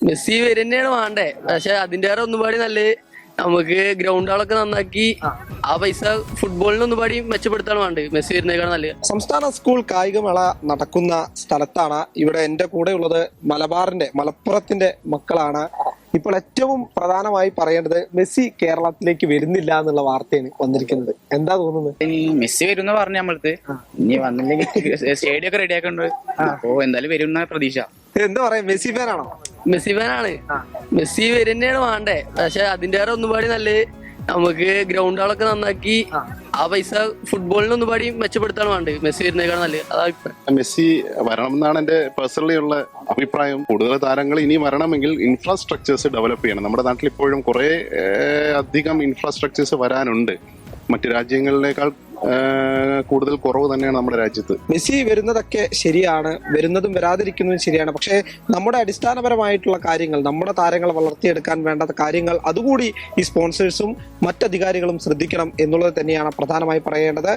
Messi വരുന്നതാണ് വേണ്ടേ, പക്ഷെ അതിന്റെ ഒന്നുപാടി നല്ല നമുക്ക് ഗ്രൗണ്ടുകളൊക്കെ നന്നാക്കി ആ പൈസ ഫുട്ബോളിന് ഒന്നുപാടി മെച്ചപ്പെടുത്താണ് വേണ്ടത്. മെസ്സി വരുന്നേക്കാണ് നല്ലത്. സംസ്ഥാന സ്കൂൾ കായികമേള നടക്കുന്ന സ്ഥലത്താണ് ഇവിടെ എന്റെ കൂടെ ഉള്ളത്. മലപ്പുറത്തിന്റെ മക്കളാണ്. ഇപ്പോൾ ഏറ്റവും പ്രധാനമായി പറയേണ്ടത് മെസ്സി കേരളത്തിലേക്ക് വരുന്നില്ല എന്നുള്ള വാർത്തയാണ് വന്നിരിക്കുന്നത്. എന്താ തോന്നുന്നത്? മെസ്സി വരുന്ന പറഞ്ഞു നമ്മളടുത്ത്, ഇനി വന്നില്ലെങ്കിൽ സ്റ്റേഡിയം ഒക്കെ റെഡി ആക്കണ്ട്. അപ്പോ എന്തായാലും വരും പ്രതീക്ഷ. എന്താ പറയാ, മെസ്സി ഫാനാണോ? മെസ്സി ഫാനാണ്. മെസ്സി വരുന്നതാണ് വേണ്ടേ, പക്ഷെ അതിന്റെ ഒന്നുപാടി നല്ല നമുക്ക് ഗ്രൗണ്ടുകളൊക്കെ നന്നാക്കി ആ പൈസ ഫുട്ബോളിന് ഒന്നുപാടി മെച്ചപ്പെടുത്താണ് വേണ്ടത്. മെസ്സി വരുന്നേക്കാണ് നല്ലത്. അതാ മെസ്സി വരണം എന്നാണ് എന്റെ പേഴ്സണലി ഉള്ള അഭിപ്രായം. കൂടുതൽ താരങ്ങൾ ഇനി വരണമെങ്കിൽ ഇൻഫ്രാസ്ട്രക്ചേഴ്സ് ഡെവലപ്പ് ചെയ്യണം. നമ്മുടെ നാട്ടിൽ ഇപ്പോഴും കുറെ അധികം ഇൻഫ്രാസ്ട്രക്ചേഴ്സ് വരാനുണ്ട്. മറ്റു രാജ്യങ്ങളിലേക്കാൾ കൂടുതൽ കുറവ് തന്നെയാണ് നമ്മുടെ രാജ്യത്ത്. മെസ്സി വരുന്നതൊക്കെ ശരിയാണ്, വരുന്നതും വരാതിരിക്കുന്നതും ശരിയാണ്. പക്ഷേ നമ്മുടെ അടിസ്ഥാനപരമായിട്ടുള്ള കാര്യങ്ങൾ, നമ്മുടെ താരങ്ങളെ വളർത്തിയെടുക്കാൻ വേണ്ട കാര്യങ്ങൾ അതുകൂടി ഈ സ്പോൺസേഴ്സും മറ്റധികാരികളും ശ്രദ്ധിക്കണം എന്നുള്ളത് തന്നെയാണ് പ്രധാനമായി പറയേണ്ടത്.